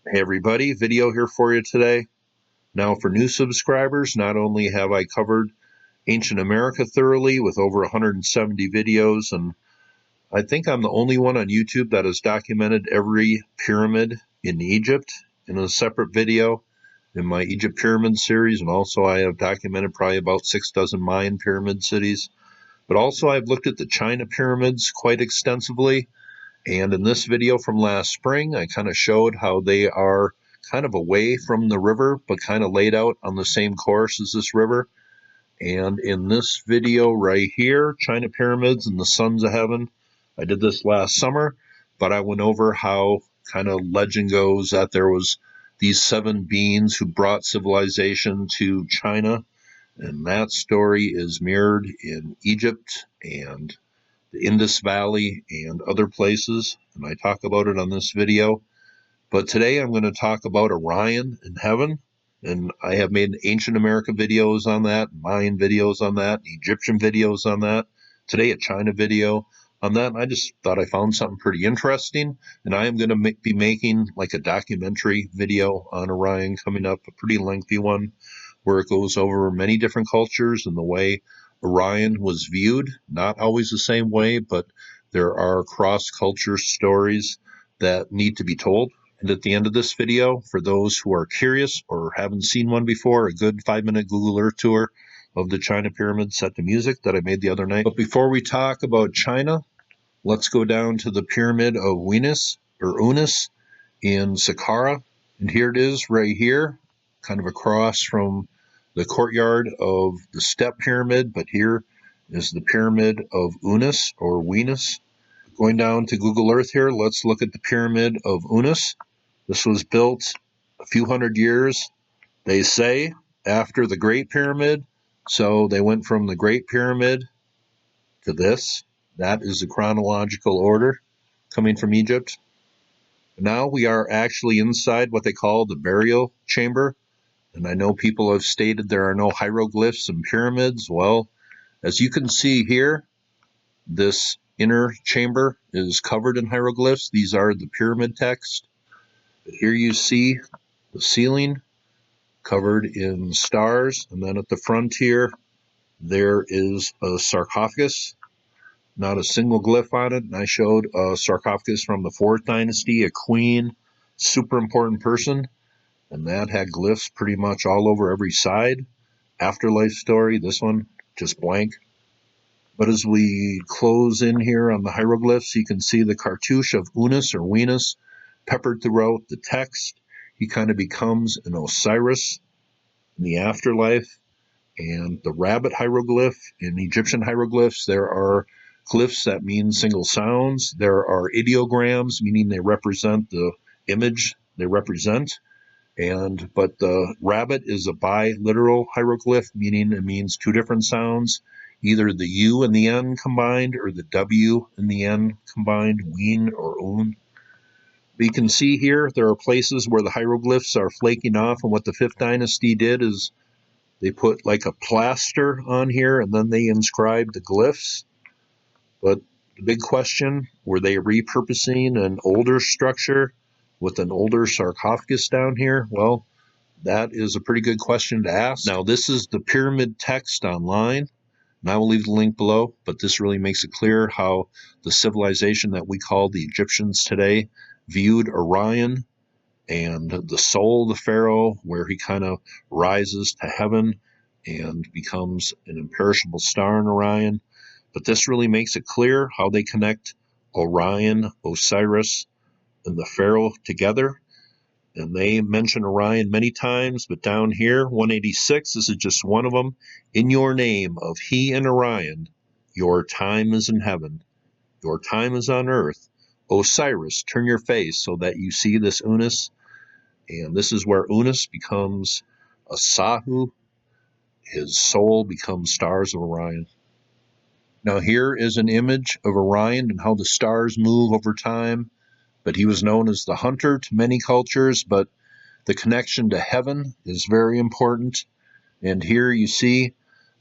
Hey everybody, video here for you today. Now for new subscribers, not only have I covered ancient America thoroughly with over 170 videos, and I think I'm the only one on YouTube that has documented every pyramid in Egypt in a separate video in my Egypt Pyramid series, and also I have documented probably about 6 dozen Mayan pyramid cities. But also I've looked at the China pyramids quite extensively. And in this video from last spring, I kind of showed how they are kind of away from the river, but kind of laid out on the same course as this river. And in this video right here, China Pyramids and the Sons of Heaven, I did this last summer, but I went over how kind of legend goes that there was these 7 beings who brought civilization to China. And that story is mirrored in Egypt and the Indus Valley, and other places, and I talk about it on this video. But today I'm going to talk about Orion in heaven, and I have made ancient America videos on that, Mayan videos on that, Egyptian videos on that, today a China video on that, and I just thought I found something pretty interesting, and I am going to be making like a documentary video on Orion coming up, a pretty lengthy one, where it goes over many different cultures and the way Orion was viewed, not always the same way, but there are cross-culture stories that need to be told. And at the end of this video, for those who are curious or haven't seen one before, a good 5-minute Google Earth tour of the China pyramid set to music that I made the other night. But before we talk about China, let's go down to the pyramid of Venus or Unis in Saqqara. And here it is right here, kind of across from the courtyard of the step pyramid, but here is the pyramid of Unis or Venus. Going down to Google Earth here, let's look at the pyramid of Unis. This was built a few hundred years, they say, after the Great Pyramid. So they went from the Great Pyramid to this. That is the chronological order coming from Egypt. Now we are actually inside what they call the burial chamber. And I know people have stated there are no hieroglyphs and pyramids. Well, as you can see here, this inner chamber is covered in hieroglyphs. These are the pyramid text. But here you see the ceiling covered in stars. And then at the front here, there is a sarcophagus. Not a single glyph on it. And I showed a sarcophagus from the 4th dynasty, a queen, super important person. And that had glyphs pretty much all over every side. Afterlife story, this one, just blank. But as we close in here on the hieroglyphs, you can see the cartouche of Unis or Venus peppered throughout the text. He kind of becomes an Osiris in the afterlife. And the rabbit hieroglyph, in Egyptian hieroglyphs, there are glyphs that mean single sounds. There are ideograms, meaning they represent the image they represent. But the rabbit is a biliteral hieroglyph, meaning it means 2 different sounds, either the U and the N combined or the W and the N combined, ween or un. But you can see here there are places where the hieroglyphs are flaking off, and what the 5th dynasty did is they put like a plaster on here and then they inscribed the glyphs. But the big question, were they repurposing an older structure with an older sarcophagus down here? Well, that is a pretty good question to ask. Now, this is the pyramid text online, and I will leave the link below, but this really makes it clear how the civilization that we call the Egyptians today viewed Orion and the soul of the pharaoh, where he kind of rises to heaven and becomes an imperishable star in Orion. But this really makes it clear how they connect Orion, Osiris, and the pharaoh together. And they mention Orion many times, but down here, 186, this is just one of them. In your name of he and Orion, your time is in heaven, your time is on earth. Osiris, turn your face so that you see this Unis. And this is where Unis becomes a Sahu. His soul becomes stars of Orion. Now here is an image of Orion and how the stars move over time. But he was known as the hunter to many cultures, but the connection to heaven is very important. And here you see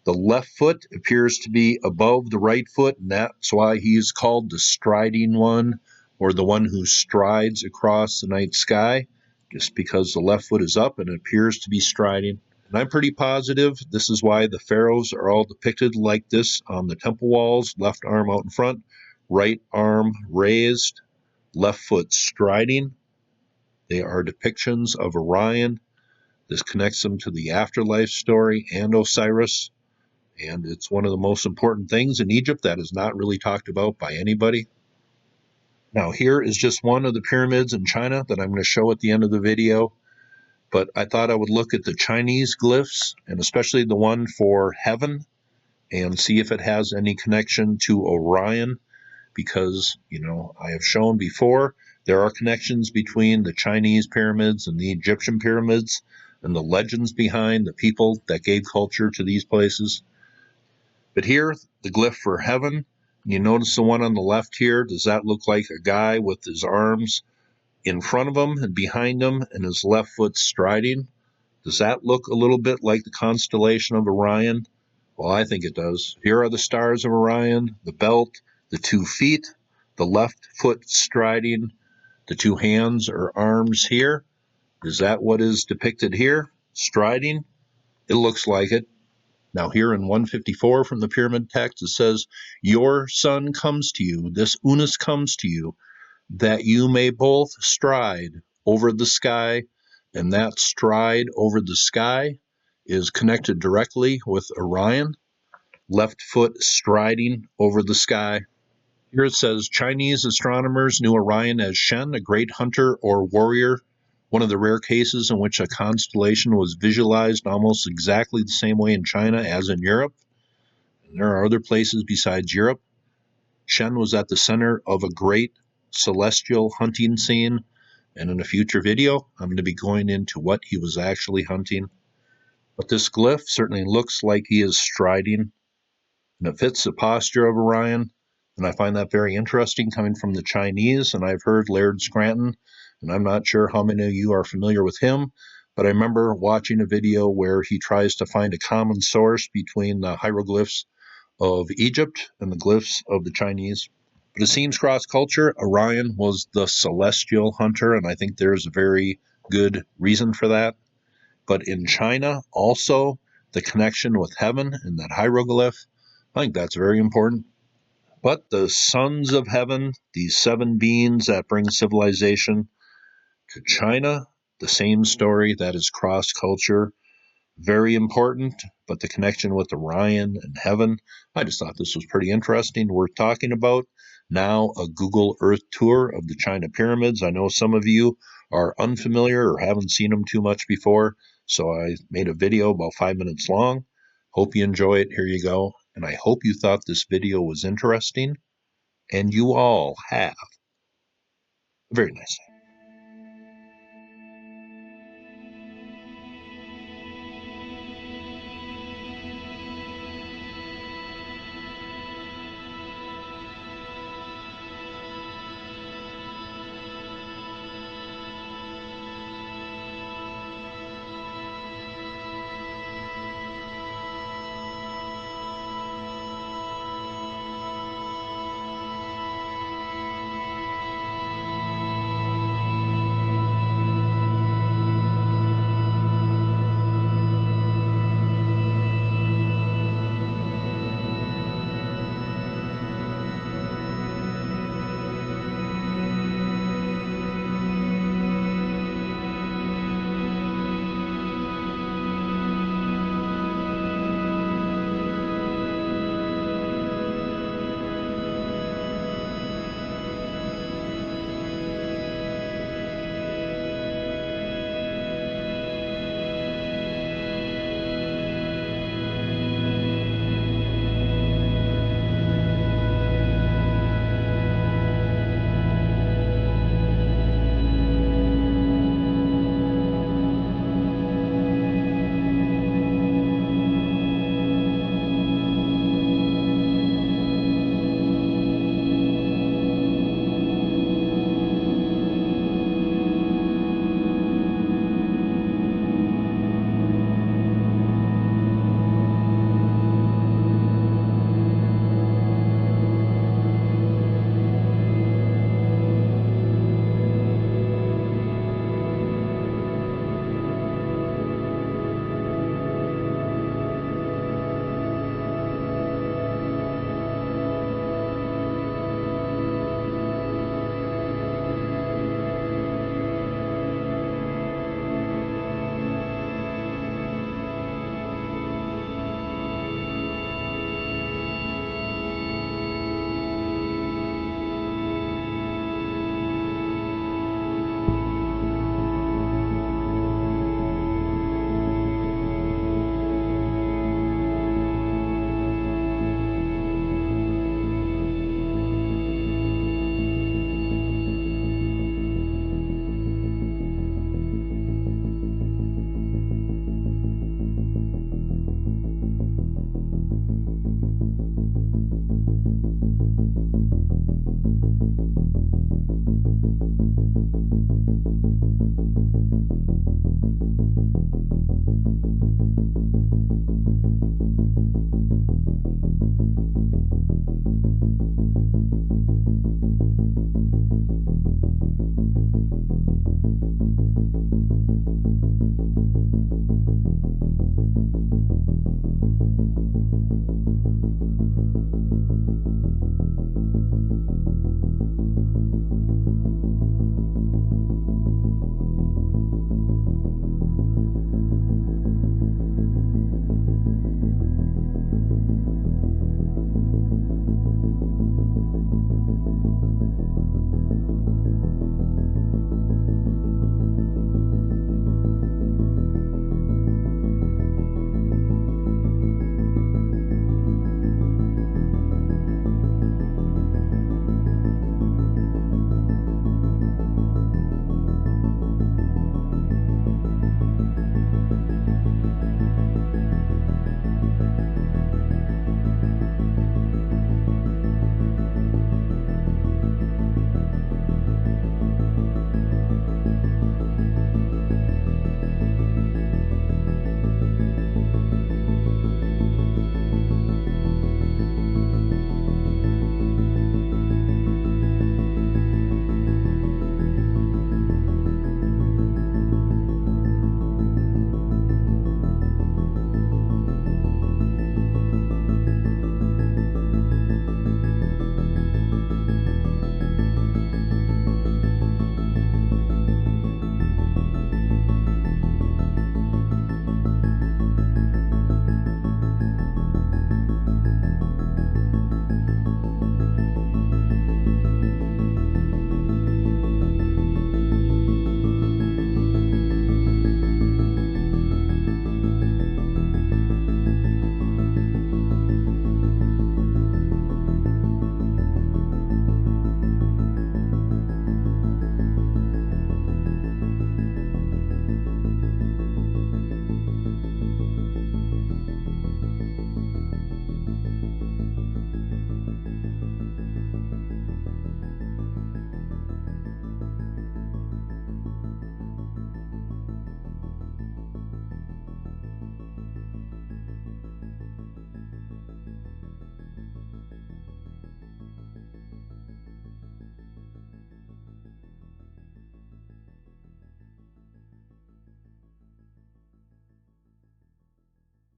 the left foot appears to be above the right foot, and that's why he is called the striding one, or the one who strides across the night sky. just because the left foot is up and it appears to be striding. And I'm pretty positive this is why the pharaohs are all depicted like this on the temple walls, left arm out in front, right arm raised, left foot striding. They are depictions of Orion. This connects them to the Afterlife story and Osiris. And it's one of the most important things in Egypt that is not really talked about by anybody. Now, here is just one of the pyramids in China that I'm going to show at the end of the video. But I thought I would look at the Chinese glyphs, and especially the one for heaven, and see if it has any connection to Orion. Because, I have shown before, there are connections between the Chinese pyramids and the Egyptian pyramids, and the legends behind the people that gave culture to these places. But here, the glyph for heaven, you notice the one on the left here, does that look like a guy with his arms in front of him and behind him and his left foot striding? Does that look a little bit like the constellation of Orion? Well, I think it does. Here are the stars of Orion, the belt, the 2 feet, the left foot striding, the 2 hands or arms here. Is that what is depicted here? Striding? It looks like it. Now here in 154 from the pyramid text, it says, "Your son comes to you, this Unas comes to you, that you may both stride over the sky," and that stride over the sky is connected directly with Orion, left foot striding over the sky. Here it says, Chinese astronomers knew Orion as Shen, a great hunter or warrior, one of the rare cases in which a constellation was visualized almost exactly the same way in China as in Europe. And there are other places besides Europe. Shen was at the center of a great celestial hunting scene, and in a future video, I'm going to be going into what he was actually hunting. But this glyph certainly looks like he is striding, and it fits the posture of Orion, and I find that very interesting coming from the Chinese, and I've heard Laird Scranton, and I'm not sure how many of you are familiar with him, but I remember watching a video where he tries to find a common source between the hieroglyphs of Egypt and the glyphs of the Chinese. But it seems cross-culture, Orion was the celestial hunter, and I think there's a very good reason for that. But in China, also, the connection with heaven and that hieroglyph, I think that's very important. But the sons of heaven, these 7 beings that bring civilization to China, the same story, that is cross-culture. Very important, but the connection with Orion and heaven, I just thought this was pretty interesting, worth talking about. Now, a Google Earth tour of the China pyramids. I know some of you are unfamiliar or haven't seen them too much before, so I made a video about 5 minutes long. Hope you enjoy it. Here you go. And I hope you thought this video was interesting, and you all have a very nice day.